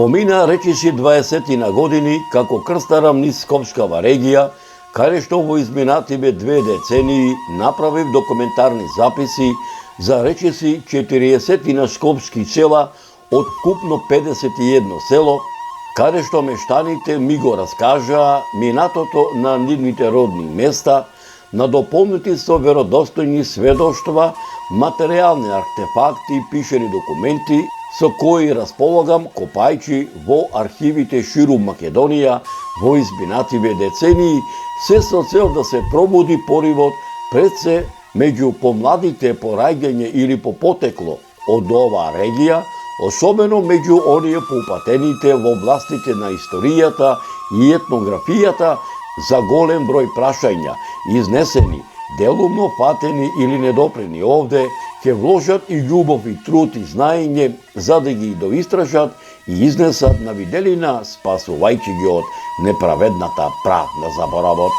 Помина речиси 20 на години како крстарам низ Скопскава регија, каде што во изминативе 2 децении направив документарни записи за речиси 40 на скопски села од вкупно 51 село, каде што мештаните ми го раскажаа минатото на нивните родни места, надополнети со веродостојни сведоштва, материјални артефакти и пишени документи со кои располагам копајќи во архивите ширум Македонија во изминативе децении, се со цел да се пробуди поривот пред се меѓу помладите по раѓање или по потекло од оваа регија, особено меѓу оние поупатените во областите на историјата и етнографијата за голем број прашања, изнесени, делумно фатени или недопрени овде, ќе вложат и љубов и труд и знаење за да ги доистражат и изнесат на виделина, спасувајќи ги од неправедната правна заборавот.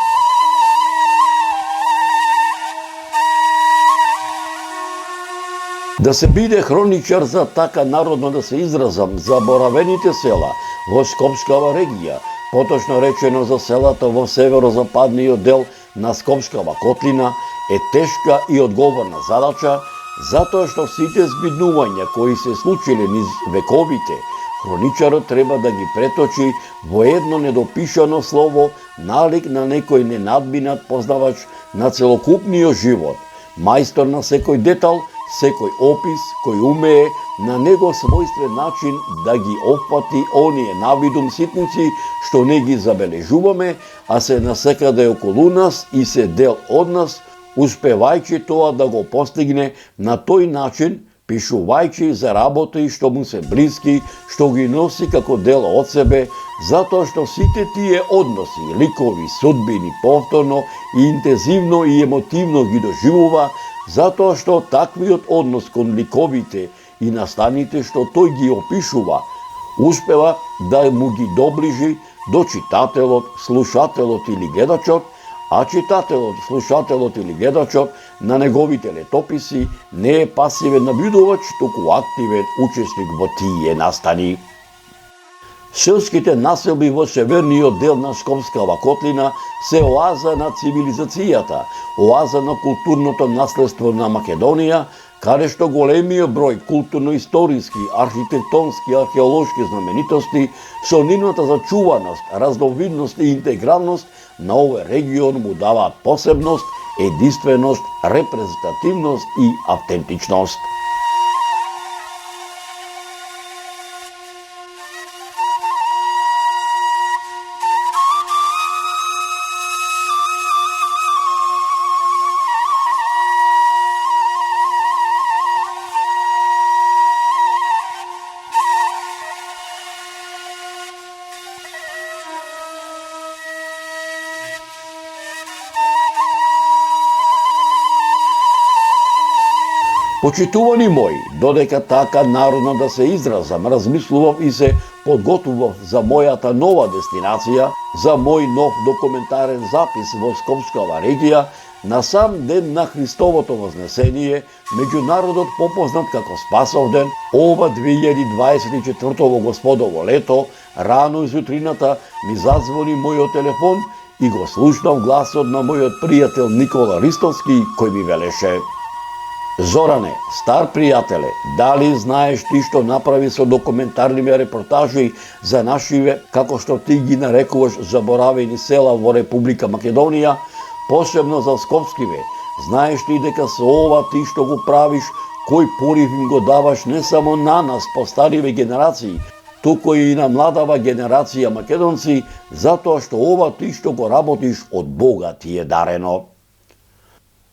Да се биде хроничар за така народно да се изразам заборавените села во Скопскава регија, поточно речено за селата во северозападниот дел на Скопскава котлина, е тешка и одговорна задача, затоа што сите збиднувања кои се случиле низ вековите, хроничарот треба да ги преточи во едно недопишано слово, налик на некој ненадминат познавач на целокупниот живот, мајстор на секој детал, секој опис кој умее на него својствен начин да ги опфати оние навидум ситници што не ги забележуваме, а се насекаде околу нас и се дел од нас, успевајќи тоа да го постигне на тој начин, пишувајќи за работи што му се блиски, што ги носи како дел од себе, затоа што сите тие односи, ликови, судбини повторно и интензивно и емотивно ги доживува, затоа што таквиот однос кон ликовите и настаните што тој ги опишува, успева да му ги доближи до читателот, слушателот или гледачот, а читателот, слушателот или гледачот на неговите летописи не е пасивен набљудувач, туку активен учесник во тие настани. Селските населби во северниот дел на Скопскава котлина се оаза на цивилизацијата, оаза на културното наследство на Македонија, каде што големиот број културно-историски, архитектонски, археолошки знаменитости со нивната зачуваност, разновидност и интегралност на овој регион му даваат посебност, единственост, репрезентативност и автентичност. Почитувани мои, додека така народно да се изразам, размислував и се подготвував за мојата нова дестинација, за мој нов документарен запис во Скопскава регија, на сам ден на Христовото вознесение, меѓународот попознат како Спасовден, ова 2024 господово лето, рано изутрината ми зазвони мојот телефон и го слушнав гласот на мојот пријател Никола Ристовски, кој ми велеше: Зоране, стар пријателе, дали знаеш ти што направи со документарниве репортажи за нашиве, како што ти ги нарекуваш, заборавени села во Република Македонија, посебно за Скопскиве? Знаеш ли дека со ова ти што го правиш, кој порив им го даваш не само на нас, постариве генерации, туку и на младава генерација македонци, затоа што ова ти што го работиш од Бога ти е дарено.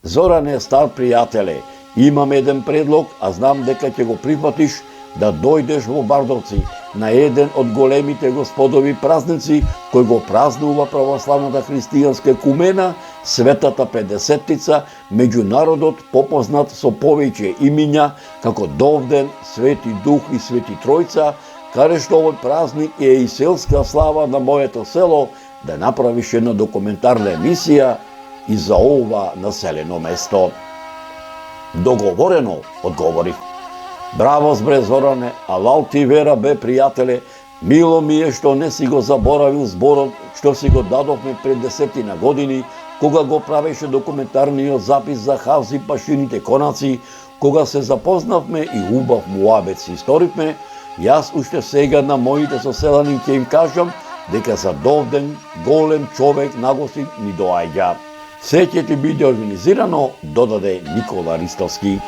Зоране, стар пријателе, имам еден предлог, а знам дека ќе го прифатиш, да дојдеш во Бардовци на еден од големите господови празници кој го празнува православната христијанска екумена, Светата Педесеттица, меѓународот попознат со повеќе имиња како Довден, Свети Дух и Свети Тројца, каде што овој празник е и селска слава на моето село, да направиш една документарна емисија и за ова населено место. Договорено, одговорив. Браво, збре Зоране, алал ти вера бе, пријателе, Мило ми е што не си го заборавил зборот што си го дадовме пред 10 години, кога го правеше документарниот запис за Хавзи пашините конаци, кога се запознавме и убав муабет си историвме. Јас уште сега на моите соселани ќе им кажам дека за Довден голем човек нагости ни доаѓа. Се ќе ти биде организирано, додаде Никола Ристовски.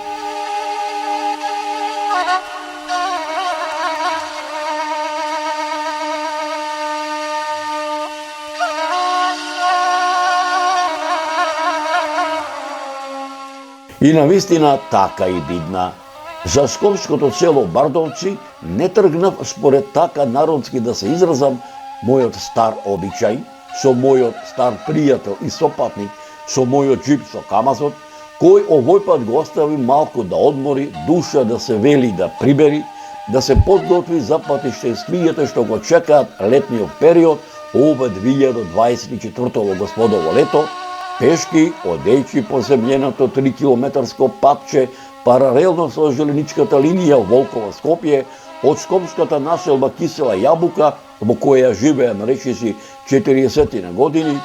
И навистина така и бидна. За скопското село Бардовци не тргнав според така народски да се изразам мојот стар обичај, со мојот стар пријател и сопатник, со мојот джип со камазот, кој овој пат го остави малку да одмори, душа да се вели да прибери, да се подготви за патиштенствијата што го чекаат летниот период, ова 2024 господово лето, пешки одејќи по земјеното 3 километарско патче паралелно со желеничката линија Волково-Скопје, од скопската населба Кисела Јабука, во која живеа на речиси 40 години,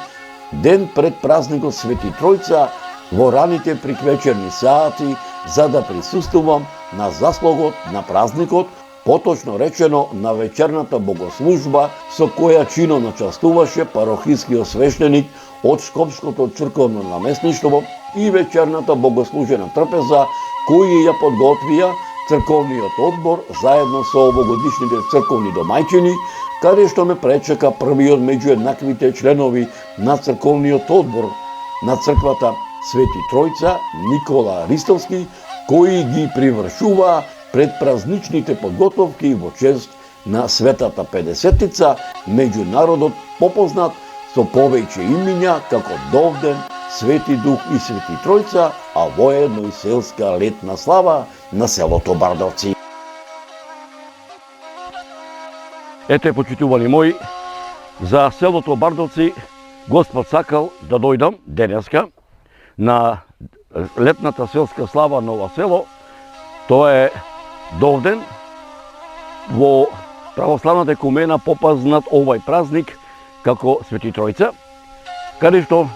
ден пред празникот Свети Тројца, во раните приквечерни сати, за да присуствувам на заслогот на празникот, поточно речено на вечерната богослужба, со која чино начастуваше парохискиот свештеник од Скопското црковно наместништво и вечерната богослужена трпеза, кои ја подготвија црковниот одбор заедно со овогодишните црковни домајчини, каде што ме пречека првиот меѓу еднаквите членови на црковниот одбор на црквата Свети Тројца Никола Ристовски, кои ги привршува пред празничните подготовки во чест на Светата Педесетица, меѓу народот попознат со повеќе имиња како Довден, Свети Дух и Свети Тројца, а воедно и селска летна слава на селото Бардовци. Ете, почитувани мои, за селото Бардовци Господ сакал да дојдам денеска на летната селска слава на ова село. Тоа е Довден, во православната екумена попознат овај празник како Свети Тројца, каде што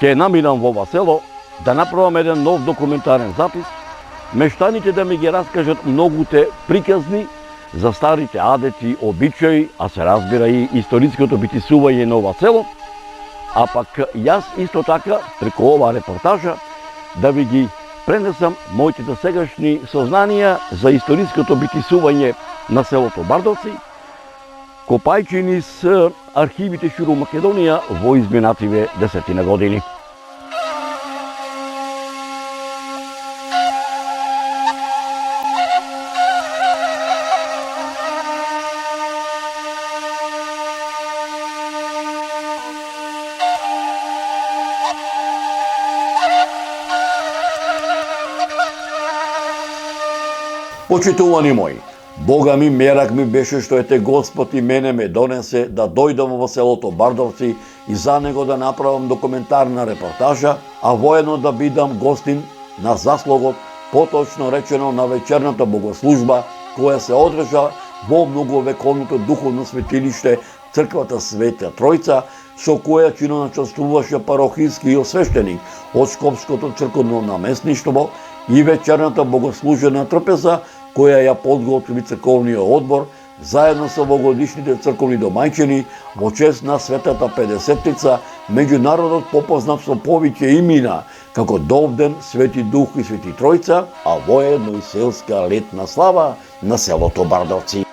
ќе наминам во ова село да направам еден нов документарен запис, мештаните да ми ги раскажат многуте приказни за старите адети, обичаи, а се разбира и историското битисување на ова село, а пак јас исто така, преку ова репортажа, да ви ги пренесам моите сегашни сознанија за историското битисување на селото Бардовци, копајќи низ архивите ширум Македонија во изминативе 10 години. Почитувани мои, Бога ми мерак ми беше што ете Господ и мене ме донесе да дојдам во селото Бардовци и за него да направам документарна репортажа, а воедно да бидам гостин на заслогот, поточно речено на вечерната богослужба, која се одржа во многовековното духовно светилиште црквата Света Тројца, со која чино начествуваше парохискиот свештеник од Скопското црковно наместништво и вечерната богослужена трпеза, која ја подготви црковниот одбор заедно со овогодишните црковни домајчини во чест на Светата Педесетица, меѓу народот попознат со повеќе имена како Довден, Свети Дух и Свети Тројца, а воедно и селска летна слава на селото Бардовци.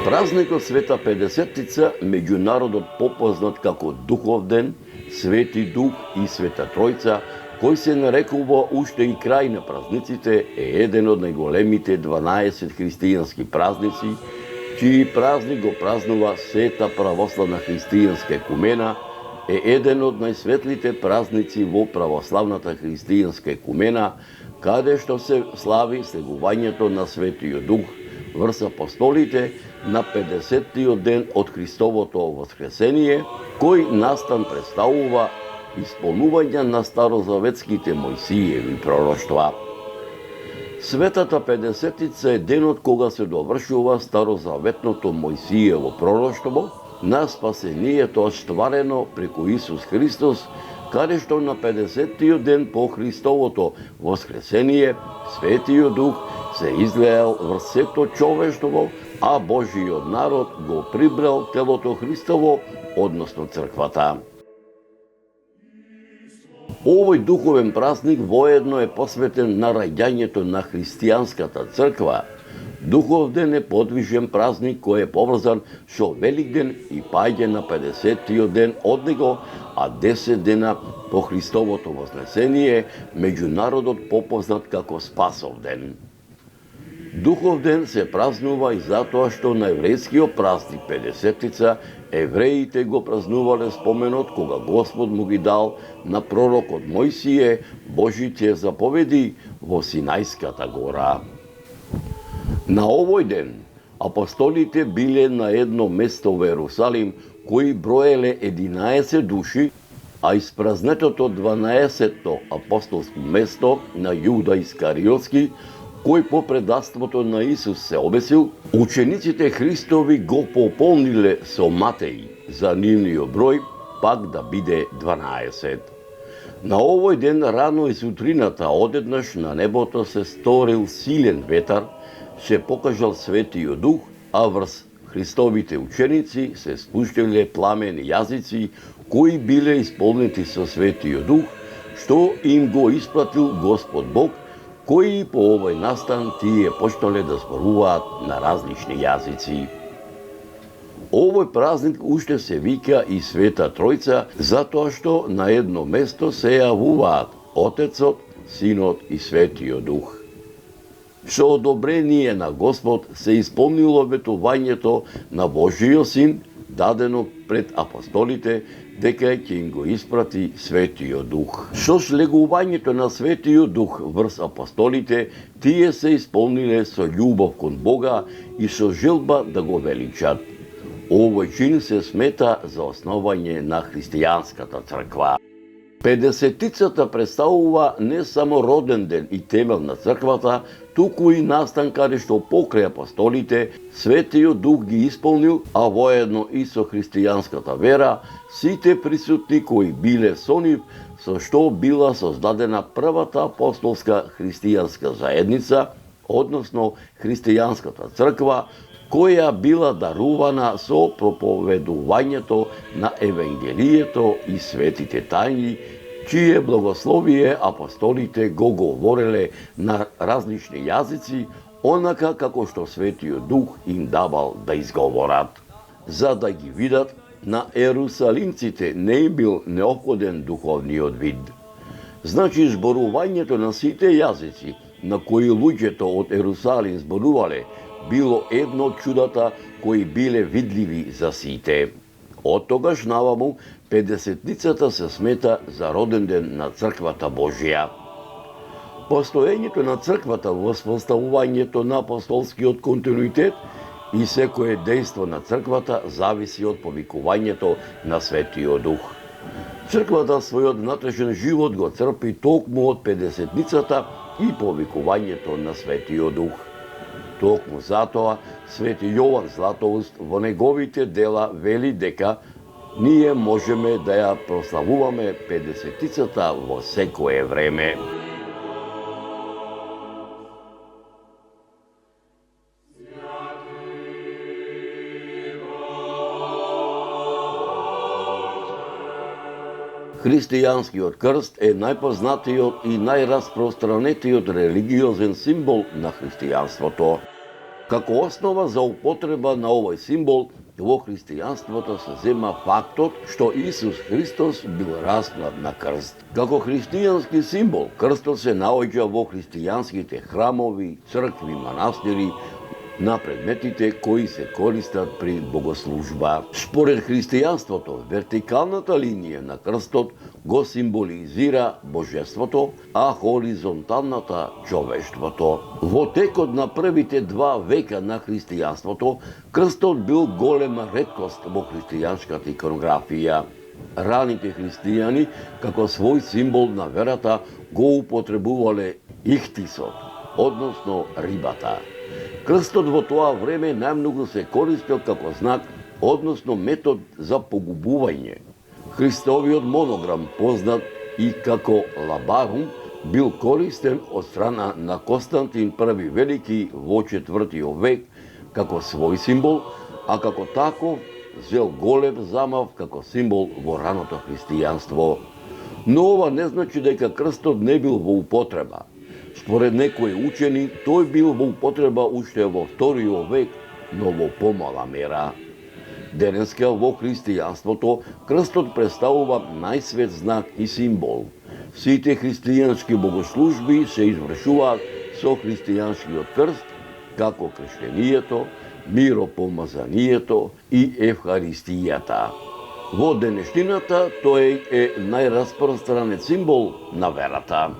Празникот Света Педесетица меѓу народот попознат како Духовден, Свети Дух и Света Тројца, кој се нарекува уште и крај на празниците, е еден од најголемите 12 христијански празници, чиј празник го празнува сета православна христијанска екумена, е еден од најсветлите празници во православната христијанска екумена, каде што се слави слегувањето на Светиот Дух врз апостолите на 50-тиот ден од Христовото воскресение, кој настан представува исполнување на старозаветските Мојсиеви пророштва. Светата Педесетица е денот кога се довршува старозаветното Мојсиево пророштво на спасението остварено преку Исус Христос, каде што на 50-тиот ден по Христовото воскресение, Светиот Дух се излеал врз сето човештво, а Божиот народ го прибрал телото Христово, односно црквата. Овој духовен празник воедно е посветен на раѓањето на христијанската црква. Духов ден е подвижен празник кој е поврзан со Великден и паѓа на 50-тиот ден од него, а 10 дена по Христовото вознесение меѓународот попознат како Спасов ден. Духов ден се празнува и затоа што на еврејскиот празник Педесетица евреите го празнувале споменот кога Господ му ги дал на пророкот Мојсие Божите заповеди во Синајската гора. На овој ден апостолите биле на едно место во Ерусалим кои броеле 11 души, а испразнетото 12-то апостолско место на Јуда Искариотски, кој по предавството на Исус се обесил, учениците Христови го пополниле со Матеј за нивниот број, пак да биде 12. На овој ден рано и сутрината одеднаш на небото се сторил силен ветар, се покажал Светиот Дух, а врз Христовите ученици се спуштиле пламени јазици кои биле исполнети со Светиот Дух, што им го испратил Господ Бог, кои по овој настан тие почнале да зборуваат на различни јазици. Овој празник уште се вика и Света Тројца, затоа што на едно место се јавуваат Отецот, Синот и Светиот Дух. Со одобрение на Господ се исполнило ветувањето на Божиот Син, дадено пред апостолите, дека ќе им го испрати Светиот Дух. Со слегувањето на Светиот Дух врз апостолите, тие се исполниле со љубов кон Бога и со желба да го величат. Овој чин се смета за основање на христијанската црква. Педесетицата представува не само роден ден и темел на црквата, туку и настан каде што покрај апостолите Светиот Дух ги исполнил, а воедно и со христијанската вера, сите присутни кои биле со нив, со што била создадена првата апостолска христијанска заедница, односно христијанската црква, која била дарувана со проповедувањето на Евангелието и светите тајни, чие благословие апостолите го говореле на различни јазици, онака како што Светиот Дух им давал да изговорат. За да ги видат, на ерусалимците не им бил неопходен духовниот вид. Значи, зборувањето на сите јазици, на кои луѓето од Ерусалим зборувале, било едно од чудата кои биле видливи за сите. Од тогаш наваму, Педесетницата се смета за роден ден на Црквата Божија. Постоењето на Црквата во воспоставувањето на апостолскиот континуитет и секое дејство на Црквата зависи од повикувањето на Светиот Дух. Црквата својот внатрешен живот го црпи токму од Педесетницата и повикувањето на Светиот Дух. Токму затоа Свети Јован Златоуст во неговите дела вели дека ние можеме да ја прославуваме Педесетицата во секое време. Христијанскиот крст е најпознатиот и најраспространетиот религиозен символ на христијанството. Како основа за употреба на овој символ, во христијанството се зема фактот што Исус Христос бил распнат на крст. Како христијански символ, крстот се наоѓа во христијанските храмови, цркви, манастири, на предметите кои се користат при богослужба. Според христијанството, вертикалната линија на крстот го символизира божеството, а хоризонталната човештвото. Во текот на првите 2 века на христијанството, крстот бил голема реткост во христијанската иконографија. раните христијани како свој символ на верата го употребувале ихтисот, односно рибата. Крстот во тоа време најмногу се користел како знак, односно метод за погубување. Христовиот монограм, познат и како лабарум, бил користен од страна на Константин I Велики во 4 век како свој символ, а како таков зел голем замав како символ во раното христијанство. Но ова не значи дека крстот не бил во употреба. Според некои учени, тој бил во употреба уште во 2 век, но во помала мера. Денеска во христијанството крстот представува најсвет знак и символ. Сите христијански богослужби се извршуваат со христијанскиот крст, како крштенијето, миропомазанието и евхаристијата. Во денешнината тој е најраспространет символ на верата.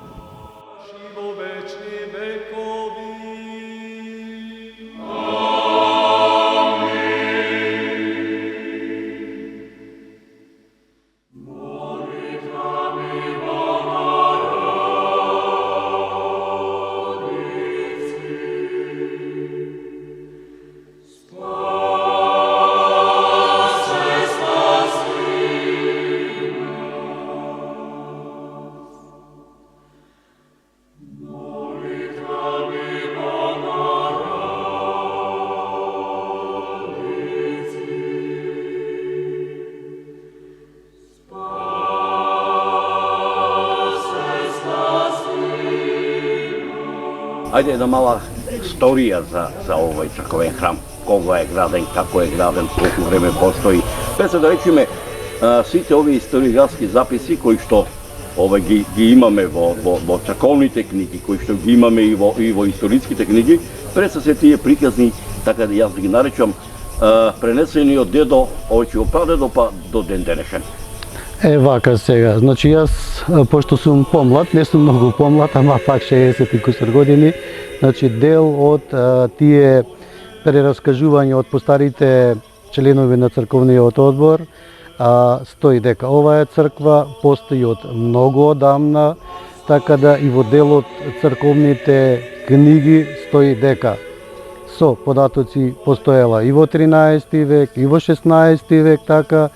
Ајде една мала историја за овој црковен храм. Кога е граден, како е граден, колку време постои. Пред се да речеме, сите овие историјатски записи кои што ги имаме во црковните книги, кои што ги имаме и во историските книги, пред се тие приказни, така да јас ги наречам, пренесени од дедо, од прадедо па до ден денешен. Вака сега, значи јас, пошто сум помлад, не сум многу помлад, ама пак 60 и кусор години, значи дел од тие прераскажувања од постарите членови на црковниот одбор, стои дека оваа црква постои од многу одамна, така да и во делот црковните книги стои дека со податоци постоела и во 13 век, и во 16 век, така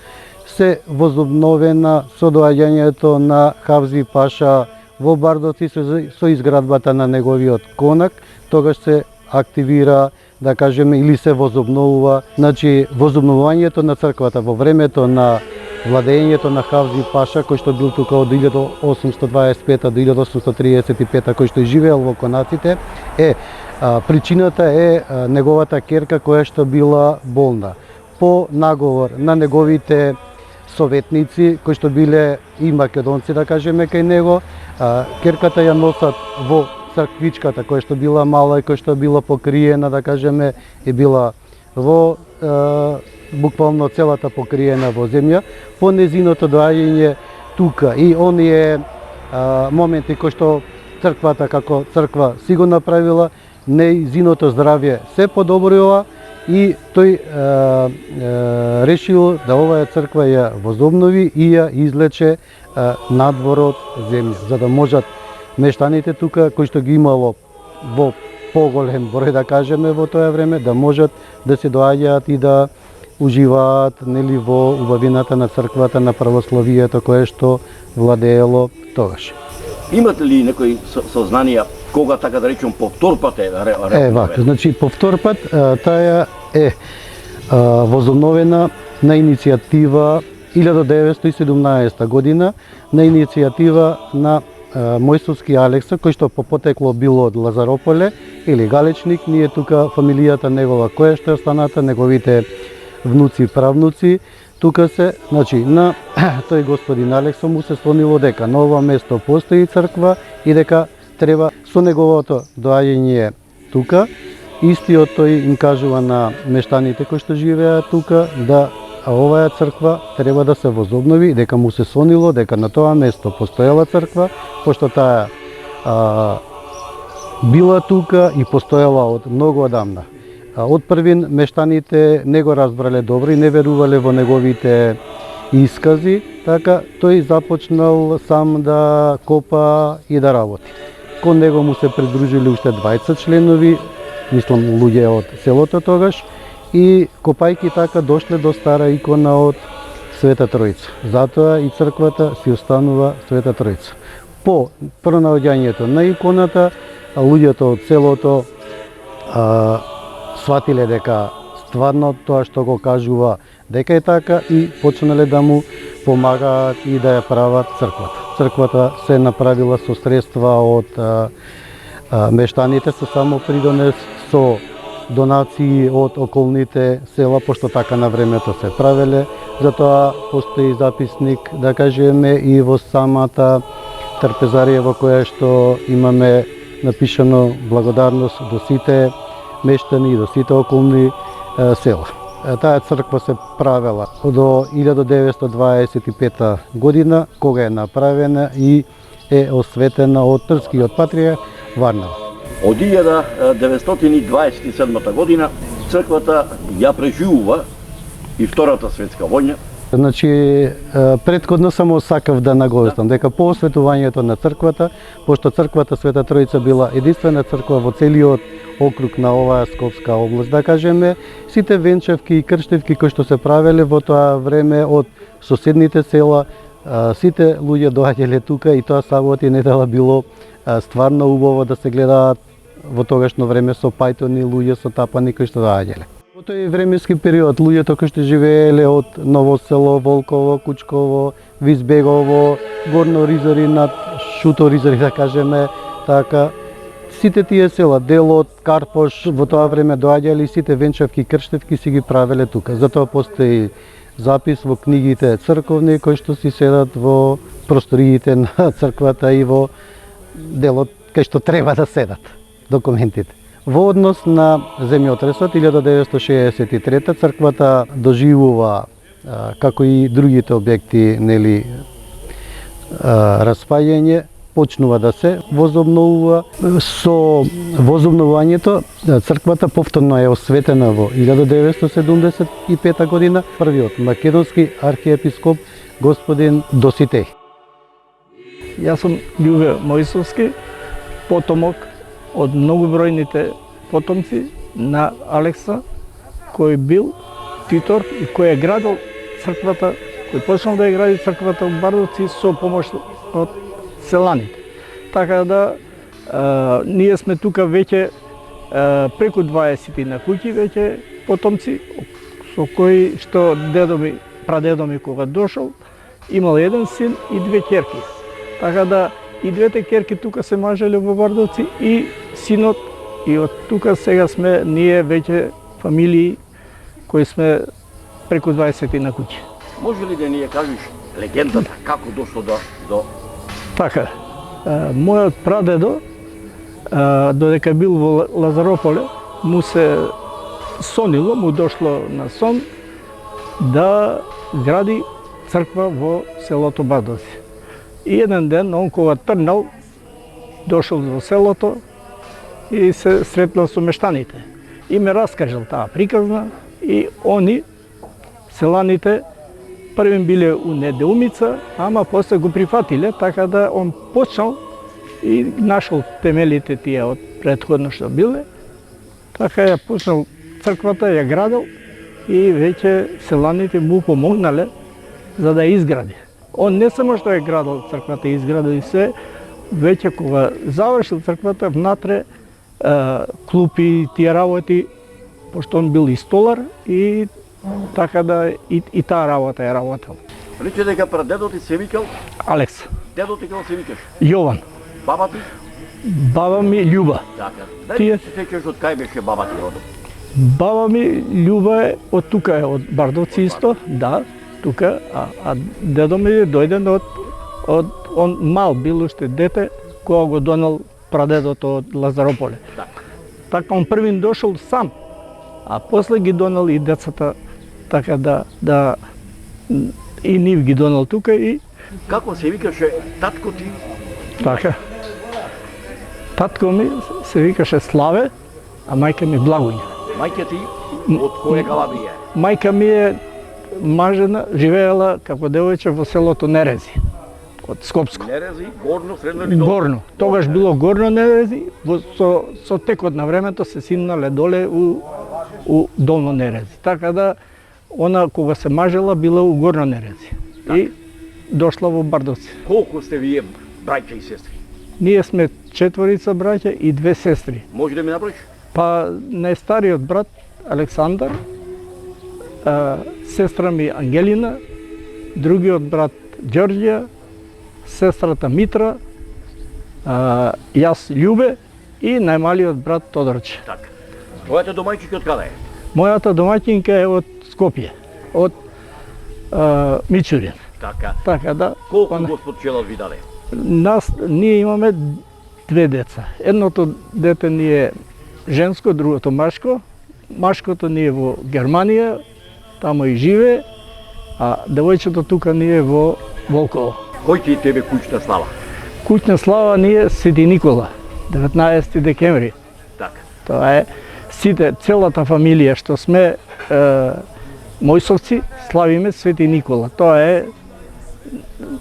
се возобновена со доаѓањето на Хавзи Паша во Бардовци со изградбата на неговиот конак, тогаш се активира, да кажеме, или се возобновува, значи возобновувањето на црквата во времето на владењето на Хавзи Паша, кој што бил тука од 1825 до 1835, кој што живеел во конаците, причината е неговата ќерка која што била болна. По наговор на неговите советници, кои што биле и македонци, да кажеме, кај него, ќерката ја носат во црквичката, која што била мала и која што била покриена, да кажеме, е била во буквално целата покриена во земја. По незиното доаѓање тука и оние моменти кои што црквата како црква си го направила, незиното здравје се подобрува и тој решил да оваа црква ја возобнови и ја излече надвор од земја, за да можат мештаните тука, кои што ги имало во поголем број, да кажеме, во тоа време, да можат да се доаѓаат и да уживаат, нели, во убавината на црквата, на православието кое што владеело тогаш. Имате ли некои сознанија кога, така да речем, по втор пат е вака, значи по втор пат таа е возобновена на иницијатива 1917 година, на иницијатива на Мојсовски Алекса, кој што по потекло бил од Лазарополе или Галечник, ние тука фамилијата негова која што е останата, неговите внуци и правнуци, тука се, значи, на тој господин Алекса му се слонило дека на ова место постои црква и дека треба со неговото доаѓање тука, истиот тој им кажува на мештаните кои што живеат тука да оваа црква треба да се возобнови, дека му се сонило дека на тоа место постоела црква, пошто таа била тука и постоела од многу одамна. Од првин мештаните не го разбрале добро и не верувале во неговите искази, така тој започнал сам да копа и да работи. Кон него му се придружили уште 20 членови, мислам луѓе од селото тогаш, и копајки така дошле до стара икона од Света Тројца. Затоа и црквата си останува Света Тројца. По пронаоѓањето на иконата, луѓето од селото сватиле дека стварно тоа што го кажува дека е така и почнале да му помагаат и да ја прават црквата. Црквата се направила со средства од мештаните, со само придонес, со донации од околните села, пошто така на времето се правеле. Затоа постои записник, да кажеме, и во самата трпезарија во која што имаме напишано благодарност до сите мештани и до сите околни села. Таа црква се правела до 1925 година, кога е направена и е осветена од Трскиот патриарх Варнава. Од 1927 година црквата ја преживува и Втората светска војна. Значи, претходно само сакав да наговестам дека по осветувањето на црквата, пошто црквата Света Тројца била единствена црква во целиот округ на оваа Скопска област, да кажеме, сите венчавки и крштевки кои што се правеле во тоа време од соседните села, сите луѓе доаѓале тука и тоа сабота и недела било стварно убаво да се гледаат во тогашно време со пајтони луѓе со тапани кои што доаѓале. Во тој временски период луѓето кои што живееле од Ново село, Волково, Кучково, Визбегово, Горно Ризори над Шуто Ризори, да кажеме, така сите тие села, Делот, Карпош, во тоа време доаѓале и сите венчавки и крштевки си ги правеле тука. Затоа постои запис во книгите црковни кои што си седат во просториите на црквата и во делот кај што треба да седат документите. Во однос на земјотресот 1963 црквата доживува како и другите објекти, нели, распаѓање, почнува да се возобновува. Со возобновувањето црквата повторно е осветена во 1975 година, првиот македонски архиепископ господин Доситеј. Јас сум Љубе Мојсовски, потомок од многобројните потомци на Алекса, кој бил титор и кој е градил црквата, кој почнал да ја гради црквата во Бардовци со помош од селаните. Така да ние сме тука веќе преку 20 на куќи веќе потомци, со кои што дедо ми, прадедо ми кога дошол, имал еден син и две ќерки. Така да и двете ќерки тука се мажеле во Бардовци и синот, и од тука сега сме ние веќе фамилии кои сме преку 20 на куќи. Може ли да ни ја кажеш легендата како дошло до Така, мојот прадедо, додека бил во Лазарополе, му се сонило, му дошло на сон да гради црква во селото Бардовци. И еден ден, он кога трнал, дошол во селото и се сретнал со мештаните. И ме раскажал таа приказна и они, селаните, првим биле у недоумица, ама после го прифатиле, така да он почнал и нашол темелите тие од претходно што биле. Така ја почнал црквата, ја градил и веќе селаните му помогнале за да изгради. Он не само што ја градил црквата, изградил и се, веќе кога завршил црквата, внатре клупи, тие работи, пошто он бил и столар и така да и таа работа ја работел. Рече дека прадедот ти се викал Алекс. Дедот ти како се викаш? Јован. Баба ти? Баба ми Љуба. Така. Дај Тие- се сеќаш од кај беше баба ти родом? Баба ми Љуба е од тука, е од Бардовци исто, да, тука, а дедо ми е дојден од он мал бил уште дете, кога го донел прадедото од Лазарополе. Така. Така он првин дошол сам, а после ги донел и децата, така да и нив ги донел тука и Како се викаше татко ти? така. Татко ми се викаше Славе, а мајка ми Благоња. Мајка ти од која Галабија? Мајка ми е мажена, живеела како девојче во селото Нерези, од Скопско. Нерези, горно, средно или долно? Горно. Тогаш било горно Нерези, со текот на времето се симнале доле у долно Нерези. Така да, она кога се мажела била у горно Нерези. И дошла во Бардовци. Колку сте вие браќа и сестри? Ние сме 4 браќа и 2 сестри. Може да ми наброиш? Па најстариот брат Александар, сестра ми Ангелина, другиот брат Ѓорѓија, сестрата Митра, јас Љубе и најмалиот брат Тодорче. Така. Твојата домајчиќа од каде е? Мојата домаќинка е од Скопје, од Мичурин. Така. Така да, Колку Господ Челал ви даде? ние имаме 2 деца. Едното дете ни е женско, другото машко. Машкото ни е во Германија, тамо и живее, а девојчето тука ни е во Волково. Кој ти е тебе куќна слава? Куќна слава ни е Свети Никола, 19 декември. Така. Тоа е сите, целата фамилија што сме Мојсовци, славиме Свети Никола. Тоа е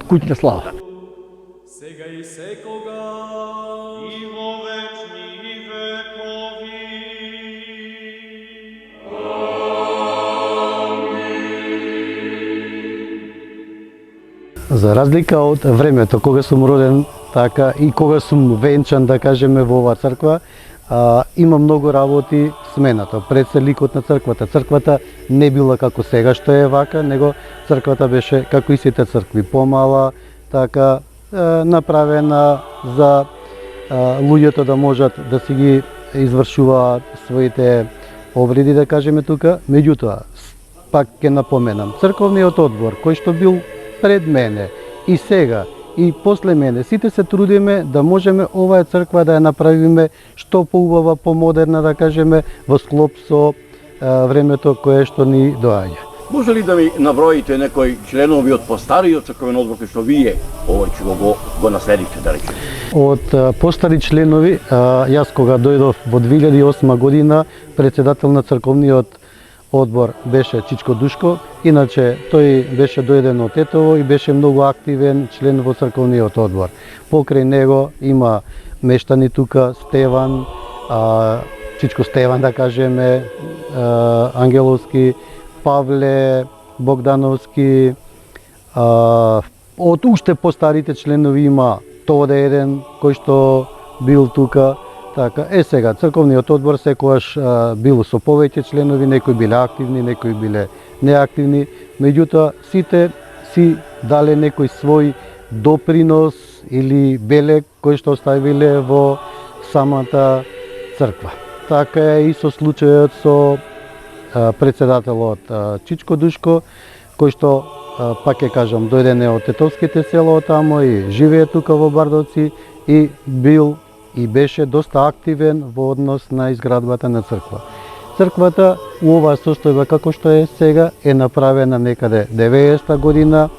куќна слава. Сега и секога и во вечни векови. За разлика од времето кога сум роден, така и кога сум венчан, да кажеме, во оваа црква, има многу работи сменато. Пред се ликот на црквата. Црквата не била како сега што е вака, него црквата беше како и сите цркви, помала, така направена за луѓето да можат да си ги извршуваат своите обреди, да кажеме тука. Меѓутоа, пак ќе напоменам, црковниот одбор кој што бил пред мене и сега и после мене, сите се трудиме да можеме оваа црква да ја направиме што поубава, помодерна, да кажеме, во склоп со времето кое што ни доаѓа. Може ли да ми наброите некои членови од постариот црковен одбор кој што вие го наследите, да речеме? Од постари членови, јас кога дојдов во 2008 година, председател на црковниот одбор беше Чичко Душко, иначе тој беше дојден од Тетово и беше многу активен член во црковниот одбор. Покрај него има мештани тука, Стеван, Чичко Стеван, да кажеме, Ангеловски, Павле, Богдановски, од уште постарите членови има Тоде еден кој што бил тука. Така, сега, црковниот одбор секогаш бил со повеќе членови, некои биле активни, некои биле неактивни, меѓутоа сите си дале некој свој допринос или белег кој што оставиле во самата црква. Така е и со случајот со председателот Чичко Душко, кој што, пак ќе кажам, дојден е од тетовските села тамо и живее тука во Бардовци и бил и беше доста активен во однос на изградбата на црква. Црквата у оваа состојба како што е сега е направена некаде 90-та година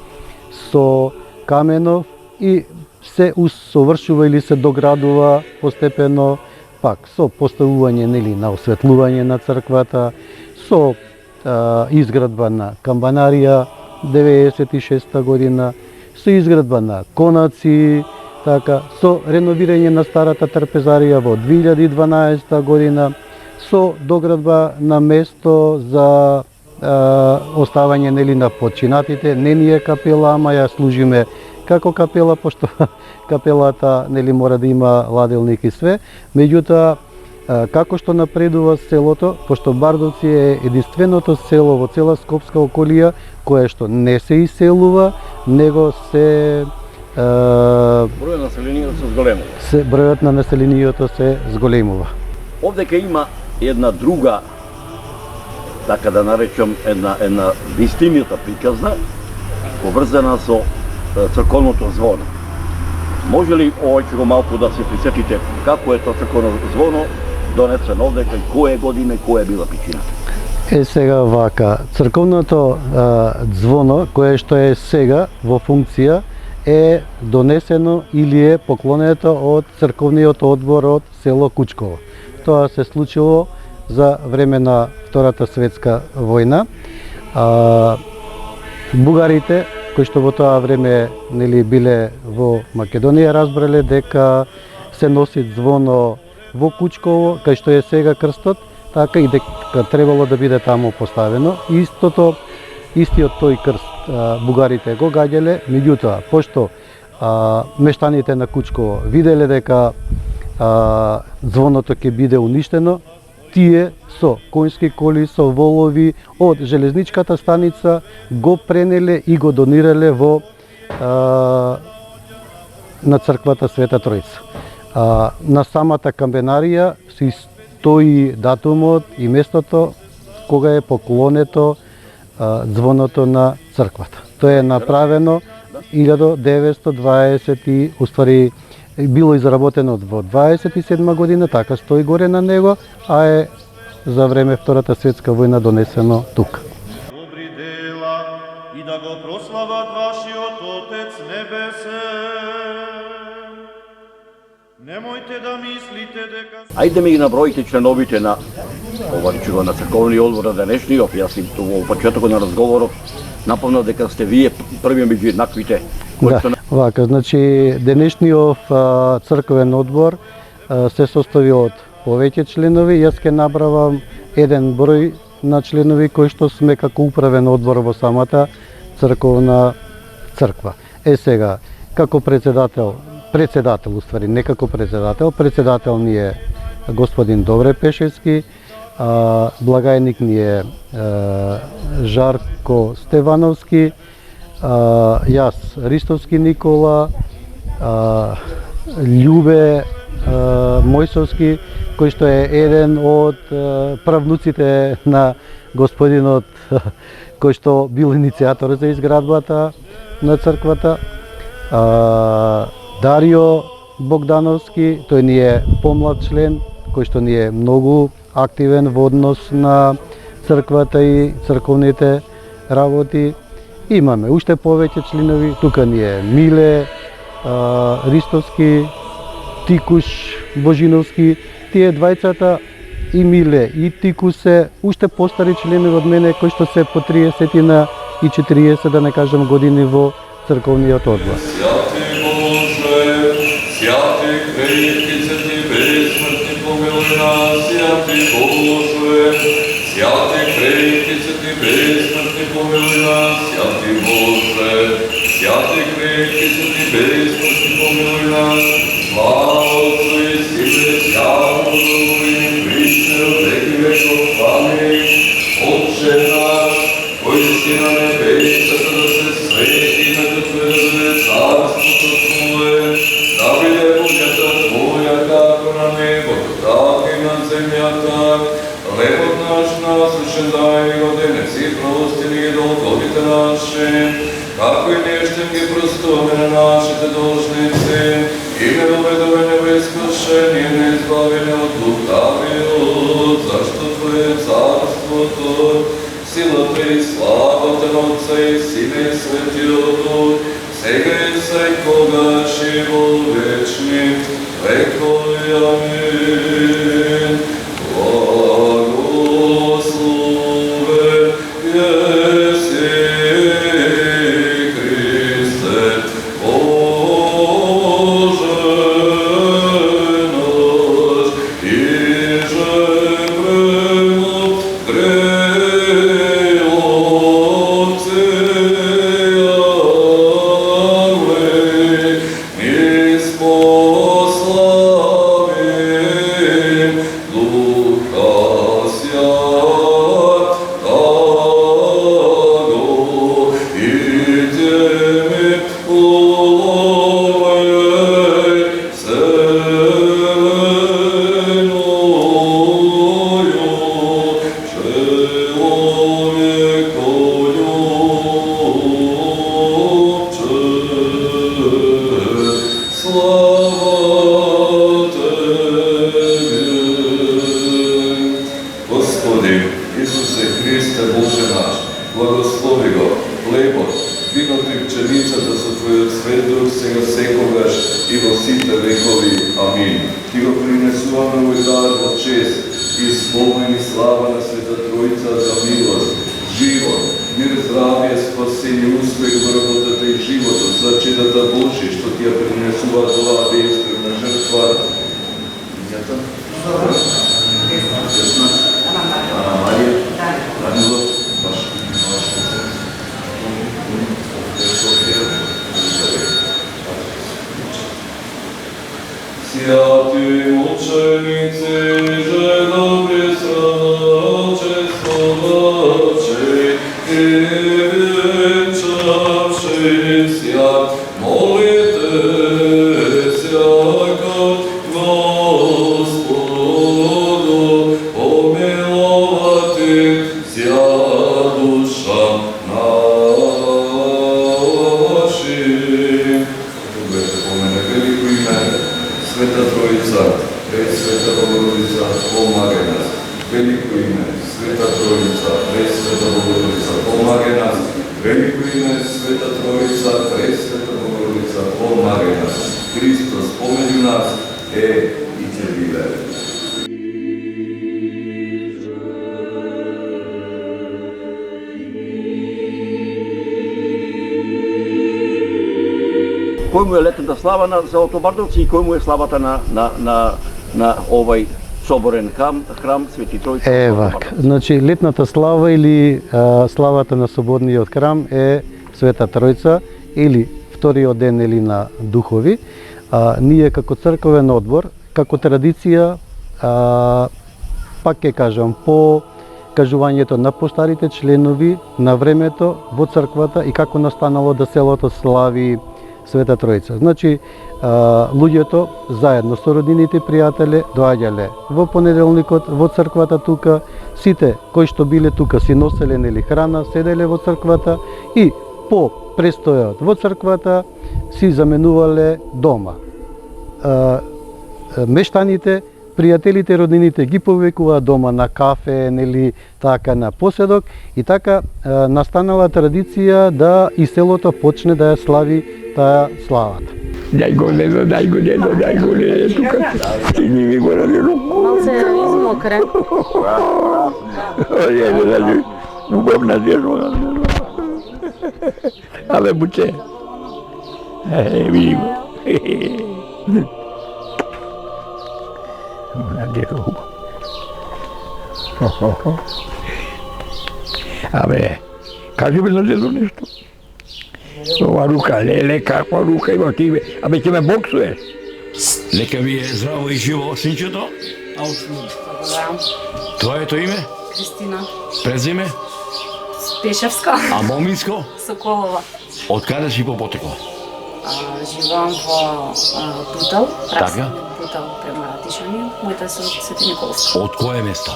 со каменов и се усовршува или се доградува постепено, пак со поставување на осветлување на црквата, со изградба на камбанарија 96-та година, со изградба на конаци, така, со реновирање на старата трпезарија во 2012 година, со доградба на место за оставање на починатите. Не ни е капела, ама ја служиме како капела, пошто капелата мора да има ладелник и све. Меѓутоа, како што напредува селото, пошто Бардовци е единственото село во цела Скопска околија кое што не се иселува, него се бројот на населението се зголемува. Бројот на населението се зголемува. Овде ке има една друга, така да наречам, една вистината приказна, поврзана со црковното звоно. Може ли овој малку да се присетите како е тоа црковно звоно донесено овде, кај која година и која била причината? Сега вака, црковното звоно кое што е сега во функција е донесено или е поклонето од црковниот одбор од село Кучково. Тоа се случило за време на Втората светска војна. бугарите кои што во тоа време нели биле во Македонија разбрале дека се носи звоно во Кучково, кај што е сега крстот, така и дека требало да биде таму поставено. Истиот тој крст бугарите го гаѓале, меѓутоа, пошто мештаните на Кучково виделе дека звоното ќе биде уништено, тие со конјски коли, со волови од железничката станица го пренеле и го донирале во на црквата Света Тројца. На самата камбенарија си стои датумот и местото кога е поклонето звоното на црквата. Тоа е направено 1920 и уствари било изработено во 27 година, така стои горе на него, а е за време Втората светска војна донесено тука. Добри дела и да го прослават вашиот Отец Небесен. Немојте да мислите дека... Ајде ми ги наброите членовите на Поваричува на црковни одбор на денешниот. Јас им во почетокот на разговорот напомнав дека сте вие први меѓу еднаквите. Да, вака, значи денешниот црковен одбор се состои од повеќе членови. Јас ќе набравам еден број на членови кои што сме како управен одбор во самата црковна црква. Сега, како председател уствари, не како председател ни е господин Добре Пешевски, благајник ни е Жарко Стевановски, јас Ристовски Никола, Љубе Мојсовски, кој што е еден од правнуците на господинот кој што бил иницијатор за изградбата на црквата, Дарио Богдановски, тој ни е помлад член, кој што ни е многу активен во однос на црквата и црковните работи. Имаме уште повеќе членови, тука ни е Миле Ристовски, Тикуш Божиновски, тие двајцата и Миле и Тикуш се уште постари членови од мене кои што се по 30 и 40, да не кажам, години во црковниот одбор. Святи крепки, црти безсмртни, помилуј нас, святи Боже. Святи крепки, црти безсмртни, помилуј нас, святи Боже. Святи крепки, црти безсмртни, помилуј нас. Слава Отцу и Сине, Святому Духу и Причне од веки веков. Амин. Отче наш, кој си на небесата, да се свети името Твое, да дојде царството Твое. Да биде волјата Твоја како на небото, така и на земјата. Хлебот наш насушен дај ни го денес и прости ни ги долговите наши, како и ние ще ги простуваме на нашите должници, и не доведуваме во искушение, не избавиме од лукавиот, зашто Твое е царството, силата и славата на Отца и Сина и Светиот Дух, сега и секогаш и во вечни векови. Амин. Благословен еси Христе, Боже наш, и же премо греловце. Мир, здравие, спасение, успех в работата и животот, зачедата Божи, што ти ја принесува тоа беспредна жртва. Имјата? Десна? Ана Марија? Данило? Баш. Святи мучениci, же добри сраче, словаче, и венчавши свят, молите всяко Господу, помиловати вся душа нашим. Бъдете по мене велико име, Света Троица, Пресвета Богородица, помагай нас. Велико име, Света Троица, Пресвета Богородица, помагай нас. Велико име, Света Троица, Пресвета Богородица, помагай нас. Христос помеѓу нас и ќе биде. Кој му е летната слава на Златобардовци и кој му е славата на овој соборен храм Свети Троица? Вак, значи летната слава или славата на соборниот храм е Света Троица или вториот ден или на духови. Ние како црковен одбор, како традиција, пак ќе кажам, по кажувањето на постарите членови на времето во црквата и како настанало да селото слави Света Троица. Значи, луѓето заедно со роднините и пријатели доаѓале во понеделникот во црквата тука, сите кои што биле тука си носеле нели храна, седеле во црквата и по престојот во црквата си заменувале дома. Мештаните, пријателите, роднините ги повикуваат дома на кафе, нели така на поседок и така настанала традиција да и селото почне да ја слави таа славата. Дај го дедо, тука стигни ми го ради руку. Малце измокрен. Дедо, ради, убавна дедо. Абе, буче. Види го. На дедо. Абе, кажи ми на дедо нешто. Ова рука, леле, каква рука има ти, абе ќе ме боксуеш. Нека ви е здраво и живо, синчето. Твоето име? Кристина. Презиме? Пешевска. А моминско? Соколова. Од каде си попотекла? Живеам во Бутал. Така? Бутал према Тишани. Мојата се од Свети Николска. Од кое место?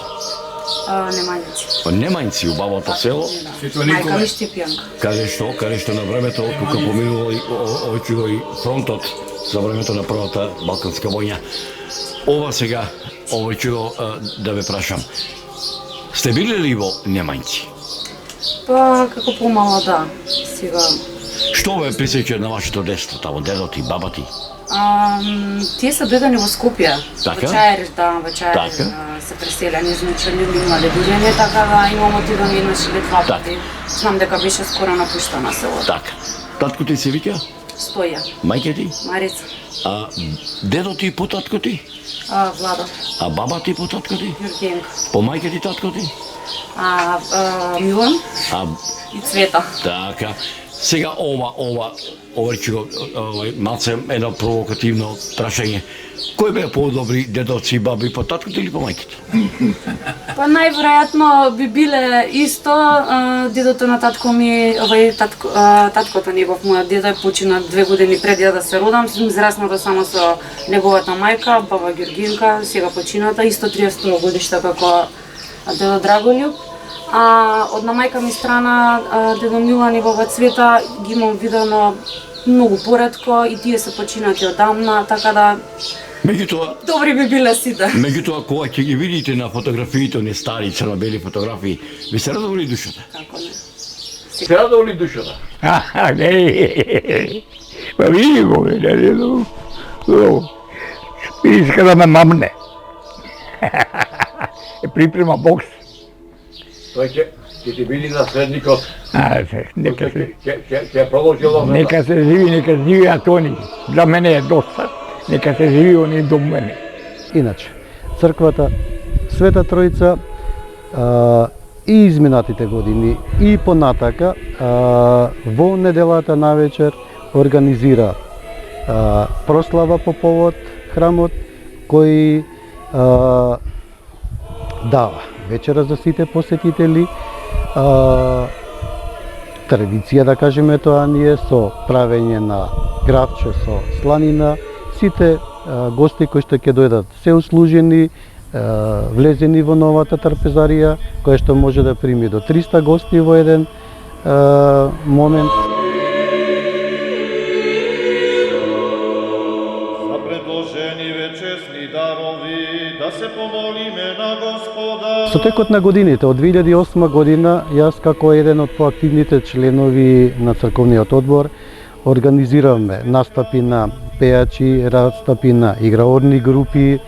Немањици. Немањци, убавото село. Мајка ми Штипјанка. Каде што на времето тука поминува и фронтот за времето на првата Балканска војна. Ова сега, овој чудо да ве прашам. Сте били ли во Немањци? Па како помала да. Сега Што ве присеќа на вашето детство тамо, дедо ти, баба ти? тие се дојдени во Скопје. Така? Во Чаир, да, во Чаир Така? се преселени, значи не имале дојдење, така да имам отидам еднаш или два Така. пати. Знам дека беше скоро напуштана селото. Така. Татко ти се вика? Стоја. Мајка ти? Марица. А дедо ти по татко ти? Влада. А баба ти по татко ти? Јургенка. По мајка ти татко ти? Милан А и Цвета. така. Сега ова ќе го малце едно провокативно прашање. Кој беа подобри дедоци и баби, по таткото или по мајките? Па најверојатно би биле исто. Дедото на татко ми, таткото негов, мојот дедо е почина 2 години пред ја да се родам. Сум израсната само со неговата мајка, баба Ѓургинка, сега почината, исто 30 годишта како дедо Драголјуб. Од на мајка ми страна, дедо Милан и баба Цвета ги имам видено многу поретко и тие се починати одамна, така да Меѓутоа, добри би биле сите. кога ќе ги видите на фотографиите, не стари црно-бели фотографии, ви се радовали душата? Како не. Се радовали душата? Не. Па види го, бе, дедо. Иска да ме мамне. Припрема бокс. Тој ќе Ќе ти били наследникот, Нека се, ќе продолжи лозата. нека се живеат они. За мене е доста. Нека се живи они до мене. Иначе, црквата Света Тројца и изминатите години и понатака во неделата навечер организира прослава по повод храмот кој дава вечера за сите посетители. Традиција да кажеме тоа ние со правење на гравче со сланина. Сите гости кои што ќе дојдат се услужени, влезени во новата трпезарија, која што може да прими до 300 гости во еден момент. За предложени вечесни дарови, да се помолиме на Господа. Со текот на годините, од 2008 година, јас како еден од поактивните членови на црковниот одбор организиравме настапи на пејачи, настапи на играорни групи,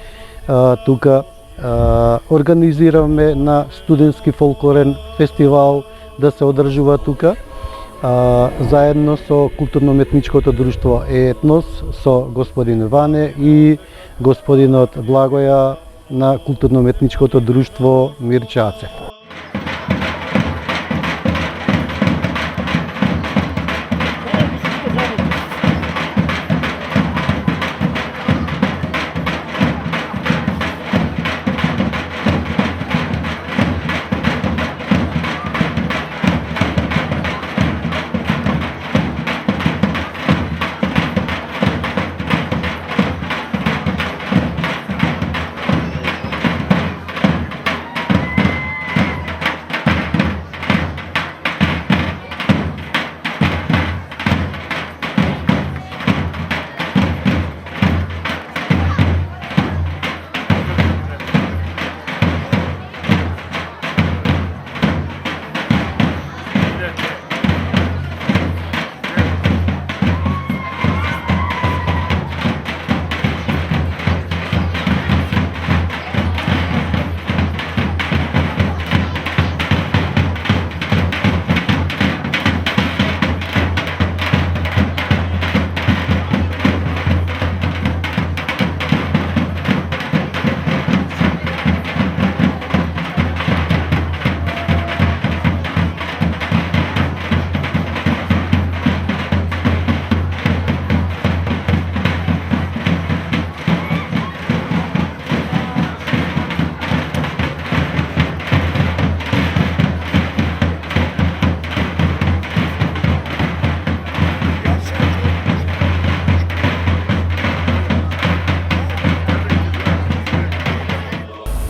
тука организиравме на студентски фолклорен фестивал да се одржува тука, заедно со културно-метничкото друштво Етнос, со господин Ване и господинот Благоја на културно-метничкото друштво Мирчаце.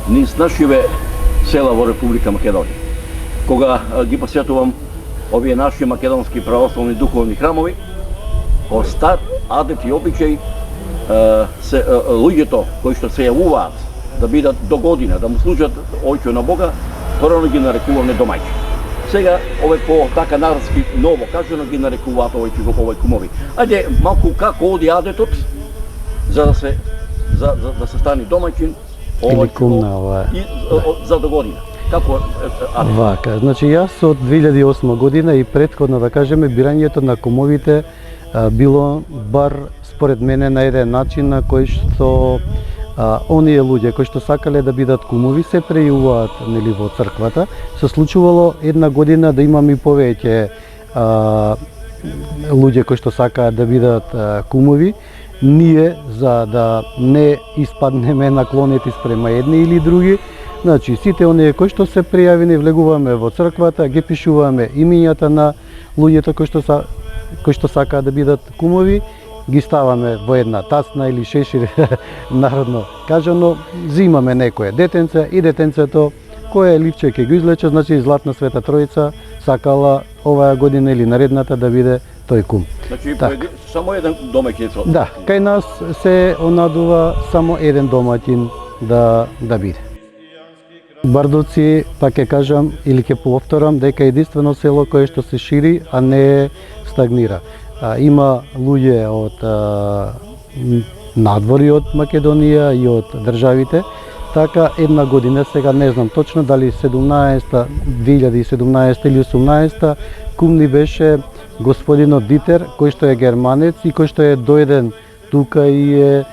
Низ нашиве села во Република Македонија. Кога ги посетувам овие наши македонски православни духовни храмови, по стар адет и обичај, луѓето кои што се јавуваат да бидат до година, да му служат ојчо на Бога, порано ги нарекуваме домаќи. Сега ове по така народски ново кажано ги нарекуваат овој кумови. Ајде малку како оди адетот за да се стане домаќин Или кумна, ова и за до година. Како адет? Вака, значи јас од 2008 година и претходно да кажеме бирањето на кумовите било бар според мене на еден начин на кој што оние луѓе кои што сакале да бидат кумови се прејуваат нели во црквата. Се случувало една година да имаме и повеќе луѓе кои што сакаат да бидат кумови. Ние за да не испаднеме наклонети спрема едни или други, значи сите оние кои што се пријавени влегуваме во црквата, ги пишуваме имињата на луѓето кои што сакаат да бидат кумови, ги ставаме во една тасна или шешир народно кажано, зимаме некое детенце и детенцето кое ливче ќе го излече, значи Златна Света Тројца сакала оваа година или наредната да биде тој кум. Значи само еден домаќин со. Да, кај нас се онадува само еден домаќин да биде. Бардовци, па ќе кажам или ќе повторам дека е единствено село кое што се шири, а не стагнира. Има луѓе од надвори од Македонија и од државите, така една година, сега не знам точно дали 2017 или 18 кум ни беше господинот Дитер, кој што е германец и кој што е дојден тука и е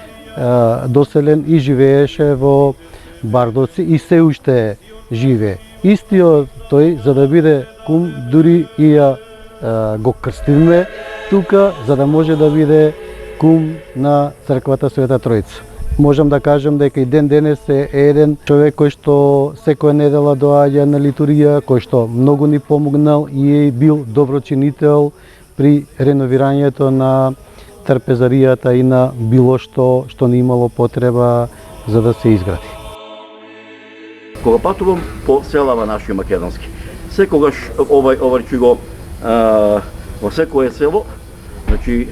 доселен и живееше во Бардовци и се уште живее. Истиот тој, за да биде кум, дури и го крстивме тука, за да може да биде кум на црквата Света Тројца. Можам да кажам дека и ден денес е еден човек кој што секоја недела доаѓа на литургија, кој што многу ни помогнал и е бил доброчинител при реновирањето на трпезаријата и на било што ни имало потреба за да се изгради. Кога патувам по селава наши македонски, секогаш овај го во секое село, значи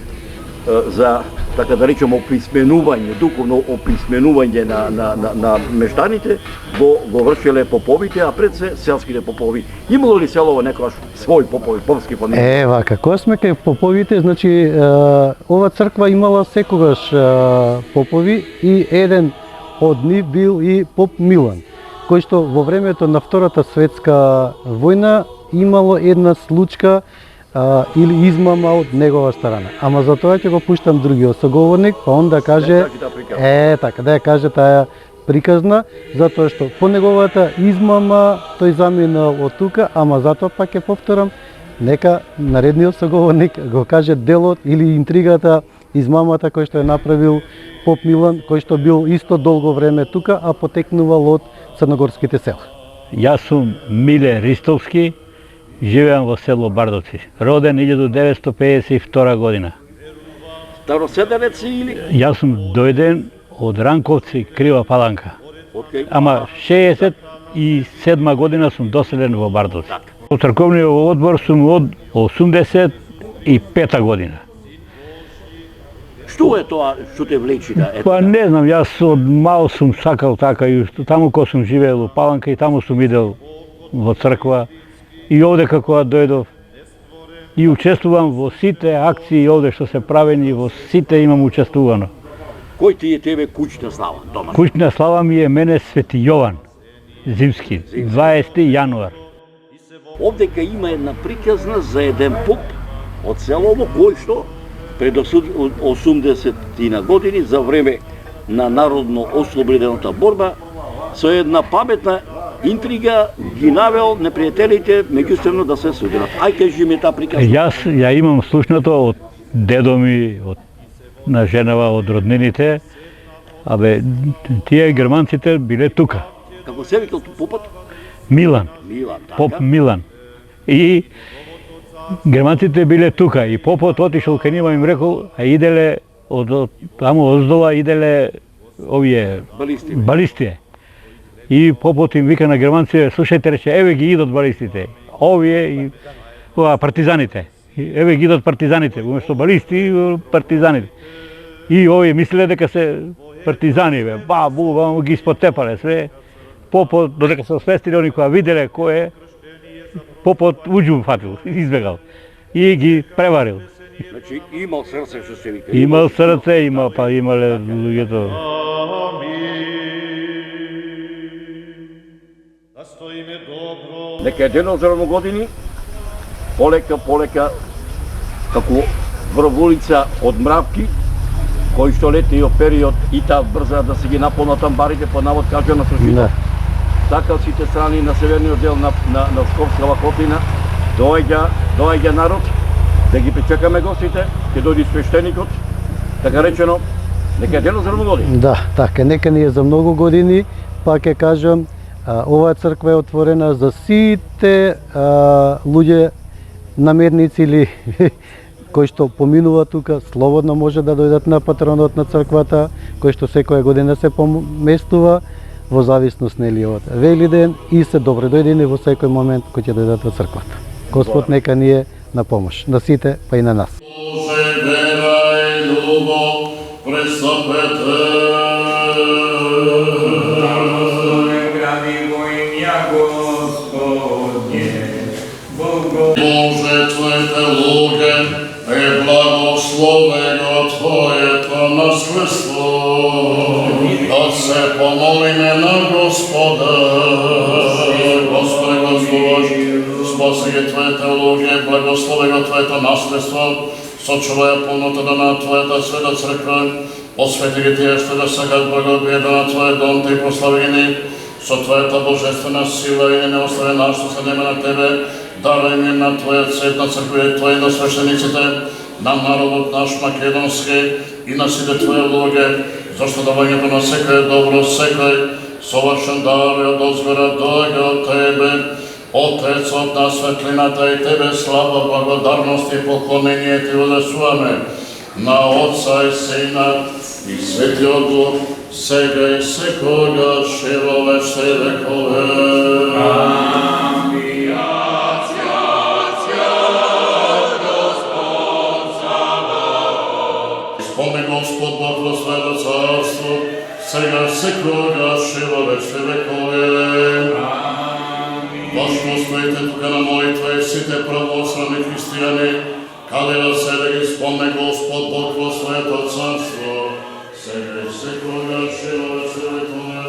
за така да речеме описменување, духовно описменување на мештаните го вршеле поповите, а пред се селските попови. Имало ли селово некогаш свој попови, попски фамилии? Вака, кога сме кај поповите, значи ова црква имала секогаш попови и еден од нив бил и поп Милан, кој што во времето на Втората светска војна имало една случка или измама од негова страна. Ама за тоа ќе го пуштам другиот соговорник, па он да каже така, да ја каже таа приказна, затоа што по неговата измама тој заминал од тука, ама затоа пак ќе повторам, нека наредниот соговорник го каже делот или интригата, измамата кој што е направил поп Милан, кој што бил исто долго време тука, а потекнувал од црногорските села. Јас сум Миле Ристовски, живеам во село Бардовци. Роден 1952 година. Староседенец или? Јас сум дојден од Ранковци, Крива Паланка. Okay. Ама 67 година сум доселен во Бардовци. Во црковниот одбор сум од 85 година. Што е тоа што те влечи да ето? Па не знам, јас од мал сум сакал така и таму кога сум живеел во Паланка и таму сум идел во црква. И овде како дојдов и учествувам во сите акции овде што се правени, во сите имам учествувано. Кој ти е тебе куќна слава дома? Куќна слава ми е мене Свети Јован Зимски, 20 јануар. Овдека има една приказна за еден поп од селово кој што пред 80 години за време на народно-ослободената борба со една паметна интрига ги навел непријателите меѓусебно да се судират. Ај кажи ми таа приказна. Јас ја имам слушнато од дедо ми, од на женава, од роднините. Абе, тие германците биле тука. Како се викал попот? Милан. Милан, така. Поп Милан. И германците биле тука и попот отишол кај нима им рекол, а иделе од таму оздола иделе овие балисти. И попот им вика на германците, слушајте, рече, еве ги идат балистите, овие и партизаните. Еве ги идат партизаните, уместо балисти, партизаните. И овие мислеле дека се партизани, бе, ги испотепале све. Попот, додека се освестили, они која виделе кој е, попот уđum фатил, избегал. И ги преварил. Значи имал срце што се вика. Имал срце, имале луѓето. Нека е денот за равногодини, полека, како врв улица од мравки, кои што летниот период и таа брза да се ги наполнат амбарите, по навод кажано со жито. Така од сите страни на северниот дел на Скопскава котлина доаѓа народ, да ги причекаме гостите, ќе дојде свештеникот, така речено, нека е денот за равногодини. Да, така, нека ни е за многу години, пак ќе кажам, оваа црква е отворена за сите луѓе, намерници или кои што поминува тука, слободно може да дојдат на патронот на црквата, кој што секоја година се поместува, во зависност нели од Велиден и се добре дојдени во секој момент кој ќе дојдат во црквата. Господ нека ни е на помош, на сите, па и на нас. Боже, вера и љубов, пресопете. Боже, Твоите луѓе е благословено Твоето наследство. да се помолиме на Господа. Господи, Господи, спаси ги Твоите луѓе, благослови го Твоето наследство, сочувај полнотата на Твојата света црква, освети ги тие што да сакат благоденјето на Твојот дом, Те прослави ги со Твојата божествена сила и не остави нас што се нема на Тебе, дарај ми на Твојот свет на црквите Твои на свештениците, на народот наш македонски и на сите Твои луѓе, зашто давањето на секој добро, секој совршен дар од озгора доаѓа од Тебе, Отецот на светлината и Тебе слава, благодарност и поклонение Ти одесуваме на Отца и Сина и Светиот Дух, сега и секогаш и во вечни векове. Исполни Господ Бог во Своето царство, сега секогаш и во вечни векове. Вашностоите тука на молитва и сите православни христијани, каде да се да ги спомне Господ Бог во Своето царство, сега и секогаш и во вечни векове.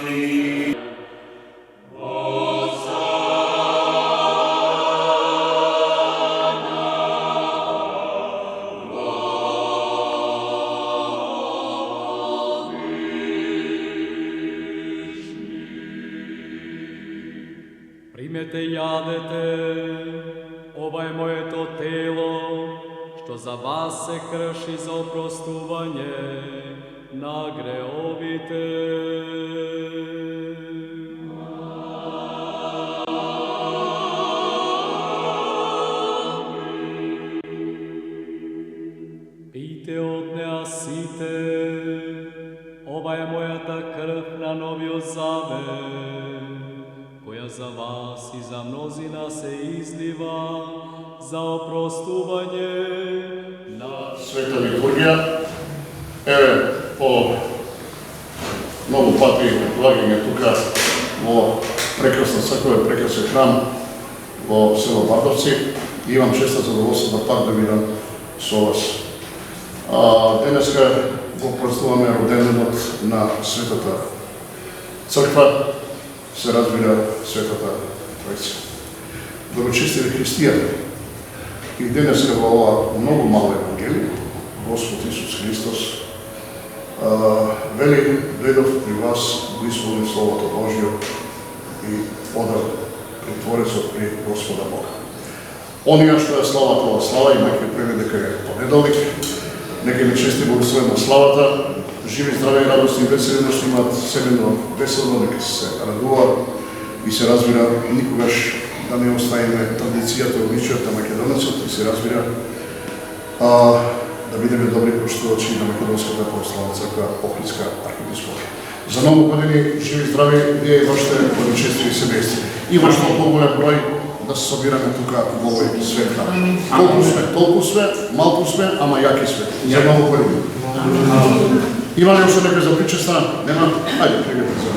Амин. Примете и јадете, ова е моето тело, што за вас се крши за опростување на греовите. Пийте од неа сите, ова е мојата крв на новиот завет, која за вас и за мнозина се излива за опростување на Света литургија. Еве, по многу пати доаѓање тука во прекрасна црква, прекрасен храм во село Бардовци и имам честа задоволство да пак да видам со вас. Денеска го празнуваме роденденот на Светата црква, се разбира Светата Тројца. Доброчестиви христијани, и денеска во ова многу мало евангелие, Господ Исус Христос вели, дојдов при вас, го исполнив Словото Божјо и одел при Творецот, при Господа Бога. Онија што е славата ова слава, имајќи предвид дека е понеделник, нека ни чести благословена славата, живи, здрави, радосни и весели, што имаат селено веселно, нека се радуваат и се разбира никогаш да не оставиме традицијата и обичајот на македонецот и се разбира да бидеме добри поштувачи на Македонската православна црква Охридска архиепископија. За многу години живи, здрави, вие и вашите благочестиви семејства и вашето поголем број да се собираме тука во овој свет храм. Толку сме, малку сме, ама јаки сме. За многу години. Има ли уште некој за причеста? Нема? Ајде, прегрете за.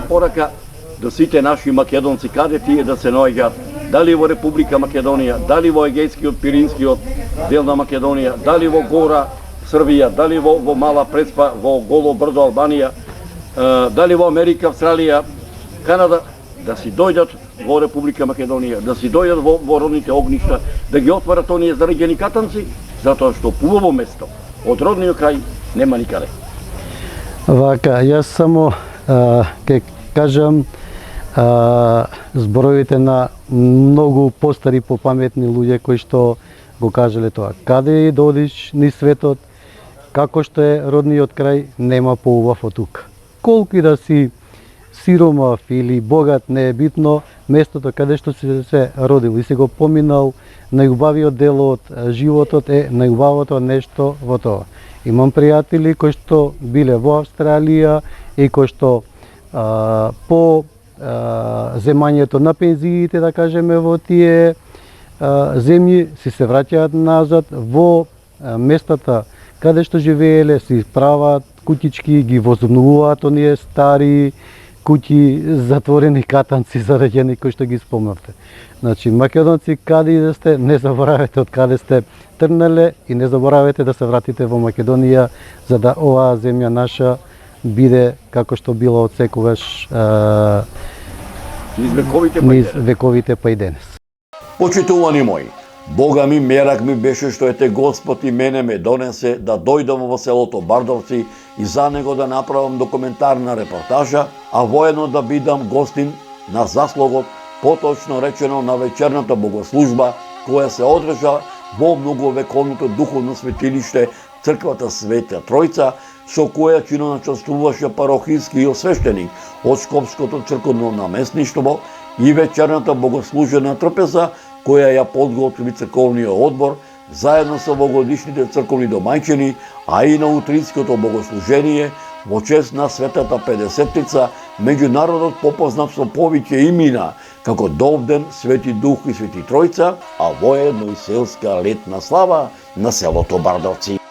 Порака до сите наши македонци, каде тие да се наоѓаат, дали во Република Македонија, дали во Егејскиот, Пиринскиот дел на Македонија, дали во Гора Србија, дали во Мала Преспа, во Голо Брдо Албанија, дали во Америка, Австралија, Канада, да си дојдат во Република Македонија, да си дојдат во родните огништа, да ги отварат оние зареѓени катанци, затоа што убаво место од родниот крај нема никаде. Вака, јас само ќе кажам зборовите на многу постари, попаметни луѓе кои што го кажале тоа. Каде и да одиш низ светот, како што е родниот крај, нема поубав од тука. Колку и да си сиромав или богат, не е битно, местото каде што си се родил и си го поминал, најубавиот дел од животот е најубавото нешто во тоа. Имам пријатели кои што биле во Австралија и кои што по земањето на пензиите, да кажеме, во тие земји си се враќаат назад во местата каде што живееле, си прават куќички, ги возобновуваат оние стари куќи, затворени катанци зараѓени кои што ги спомнавте. Значи, македонци, каде и да сте, не заборавете од каде сте тргнале и не заборавете да се вратите во Македонија за да оваа земја наша биде како што била од секогаш низ вековите па и денес. Почитувани мои, Бога ми, мерак ми беше што ете Господ и мене ме донесе да дојдам во селото Бардовци и за него да направам документарна репортажа, а воедно да бидам гостин на заслогот, поточно речено на вечерната богослужба, која се одржа во многовековното духовно светилиште Црквата Света Тројца, со која чиноначествуваше парохијски свештеник од Скопското црковно наместништво и вечерната богослужена трпеза, која ја подготви црковниот одбор, заедно со овогодишните црковни домајчини, а и на утринското богослужение во чест на Светата Педесетица, меѓународот попознат со повеќе имена, како Довден, Свети Дух и Свети Тројца, а воедно и селска летна слава на селото Бардовци.